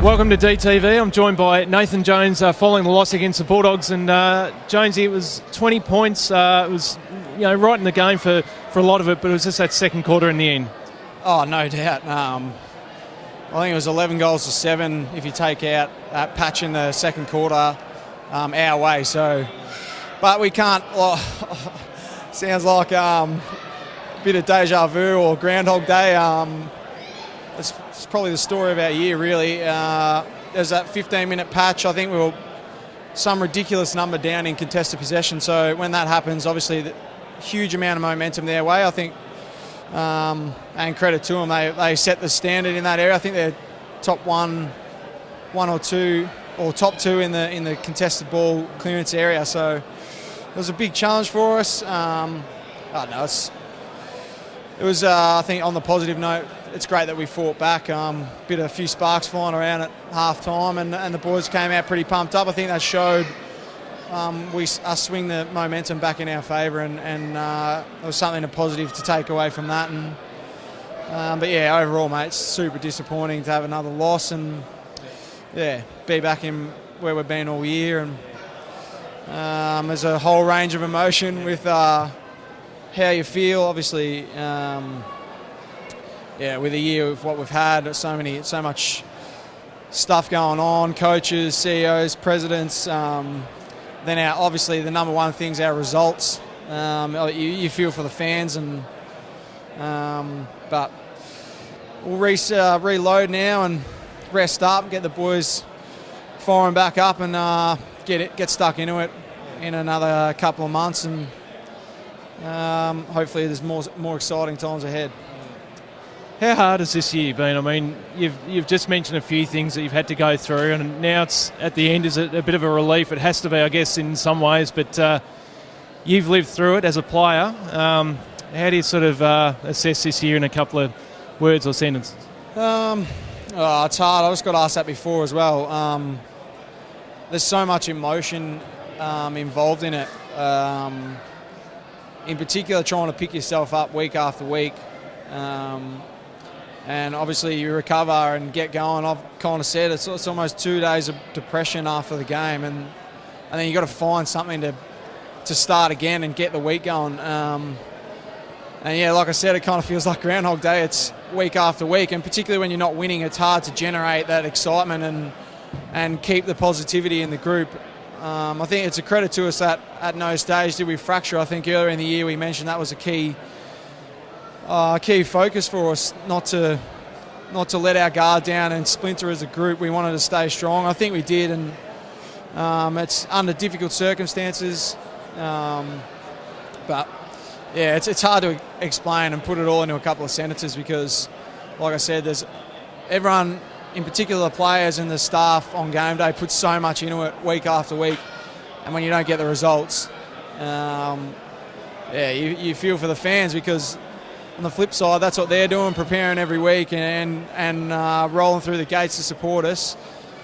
Welcome to DTV. I'm joined by Nathan Jones following the loss against the Bulldogs. And Jonesy, it was 20 points. It was right in the game for a lot of it, but it was just that second quarter in the end. Oh, no doubt. I think it was 11 goals to 7 if you take out that patch in the second quarter our way. So, but we can't. Well, sounds like a bit of deja vu or Groundhog Day. It's probably the story of our year, really. There's that 15-minute patch. I think we were some ridiculous number down in contested possession. So when that happens, obviously, the huge amount of momentum their way. I think, and credit to them, they set the standard in that area. I think they're top one or two, or top two in the contested ball clearance area. So it was a big challenge for us. It was, I think, on the positive note, it's great that we fought back. A few sparks flying around at half time, and the boys came out pretty pumped up. I think that showed us swing the momentum back in our favour, and there was something positive to take away from that. But yeah, overall, mate, it's super disappointing to have another loss, and yeah, be back in where we've been all year. And there's a whole range of emotion with how you feel, obviously. With a year of what we've had, so much stuff going on, coaches, CEOs, presidents. Then obviously the number one thing's our results. You feel for the fans, but we'll reload now and rest up, get the boys firing back up, and get stuck into it in another couple of months, and hopefully there's more exciting times ahead. How hard has this year been? I mean, you've just mentioned a few things that you've had to go through, and now it's at the end. Is it a bit of a relief? It has to be, I guess, in some ways. But you've lived through it as a player. How do you sort of assess this year in a couple of words or sentences? It's hard. I just got asked that before as well. There's so much emotion involved in it. In particular, trying to pick yourself up week after week. And obviously you recover and get going. I've kind of said it's almost 2 days of depression after the game, and then you got to find something to start again and get the week going. And yeah, like I said, it kind of feels like Groundhog Day. It's week after week, and particularly when you're not winning, it's hard to generate that excitement and keep the positivity in the group. I think it's a credit to us that at no stage did we fracture. I think earlier in the year we mentioned that was a key focus for us, not to let our guard down and splinter as a group. We wanted to stay strong. I think we did, and it's under difficult circumstances. But yeah, it's hard to explain and put it all into a couple of sentences because, like I said, there's everyone, in particular the players and the staff on game day, put so much into it week after week, and when you don't get the results, you feel for the fans because, on the flip side, that's what they're doing, preparing every week and rolling through the gates to support us.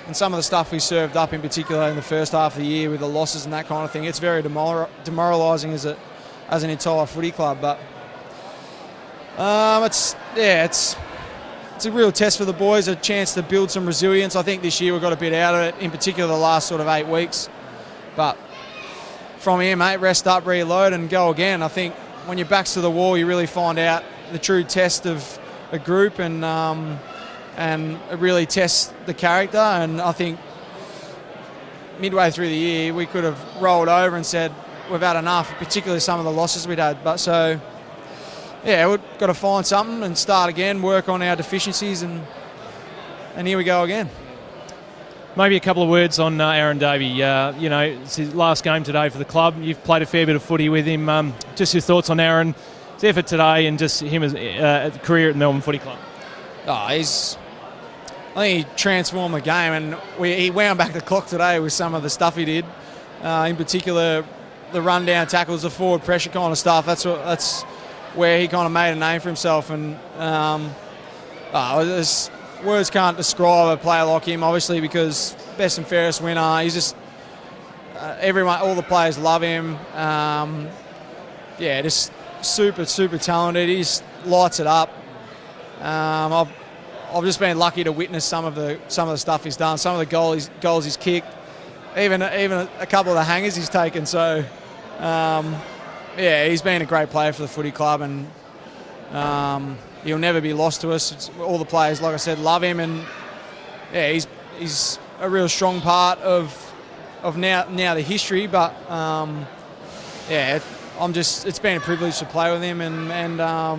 And some of the stuff we served up, in particular in the first half of the year with the losses and that kind of thing, it's very demoralising as an entire footy club. But it's a real test for the boys, a chance to build some resilience. I think this year we got a bit out of it, in particular the last sort of 8 weeks. But from here, mate, rest up, reload, and go again. I think when your back's to the wall, you really find out the true test of a group, and it really tests the character. And I think midway through the year, we could have rolled over and said we've had enough, particularly some of the losses we'd had. But so, yeah, we've got to find something and start again, work on our deficiencies, and here we go again. Maybe a couple of words on Aaron Davey. It's his last game today for the club. You've played a fair bit of footy with him. Just your thoughts on Aaron's effort today and just him as a career at the Melbourne Footy Club. I think he transformed the game, and he wound back the clock today with some of the stuff he did. In particular, the rundown tackles, the forward pressure kind of stuff. That's where he kind of made a name for himself. And words can't describe a player like him, obviously, because best and fairest winner. He's just all the players love him. Just super talented. He just lights it up. I've just been lucky to witness some of the stuff he's done, some of the goals he's kicked, even a couple of the hangers he's taken. So, he's been a great player for the footy club, and he'll never be lost to us. All the players, like I said, love him, and he's a real strong part of now the history. But it's been a privilege to play with him, and I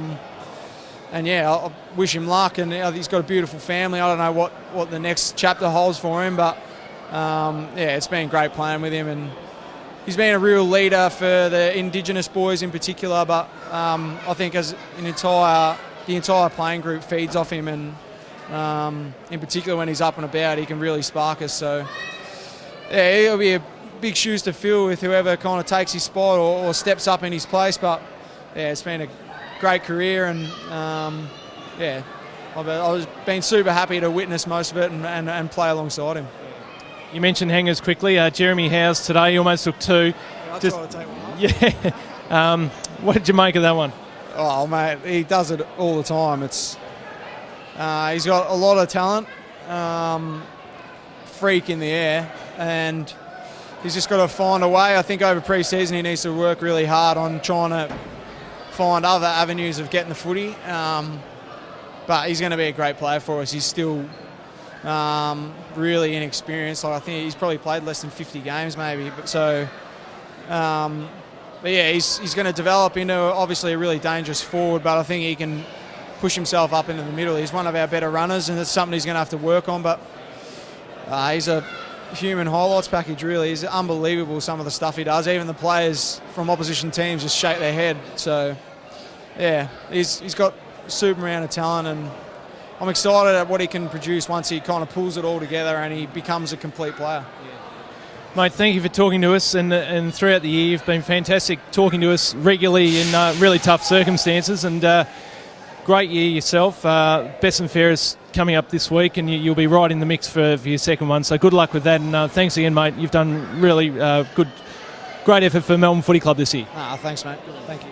wish him luck. And he's got a beautiful family. I don't know what the next chapter holds for him, but it's been great playing with him, and he's been a real leader for the Indigenous boys in particular. But I think as the entire playing group feeds off him, and in particular when he's up and about, he can really spark us. So it'll be a big shoes to fill with whoever kind of takes his spot or steps up in his place. But it's been a great career, and I've been super happy to witness most of it and play alongside him. You mentioned hangers quickly. Jeremy Howe's today, he almost took 2. I tried to take one. Yeah. What did you make of that one? Oh, mate, he does it all the time. He's got a lot of talent, freak in the air, and he's just got to find a way. I think over pre-season he needs to work really hard on trying to find other avenues of getting the footy. But he's going to be a great player for us. He's still really inexperienced. Like, I think he's probably played less than 50 games maybe. He's going to develop into obviously a really dangerous forward, but I think he can push himself up into the middle. He's one of our better runners, and it's something he's going to have to work on. But he's a human highlights package, really. He's unbelievable, some of the stuff he does. Even the players from opposition teams just shake their head. So, he's got a super amount of talent, and I'm excited at what he can produce once he kind of pulls it all together and he becomes a complete player. Mate, thank you for talking to us, and throughout the year you've been fantastic talking to us regularly in really tough circumstances, and great year yourself. Best and fairest coming up this week, and you'll be right in the mix for your second one, so good luck with that, and thanks again, mate. You've done really great effort for Melbourne Footy Club this year. Thanks, mate. Thank you.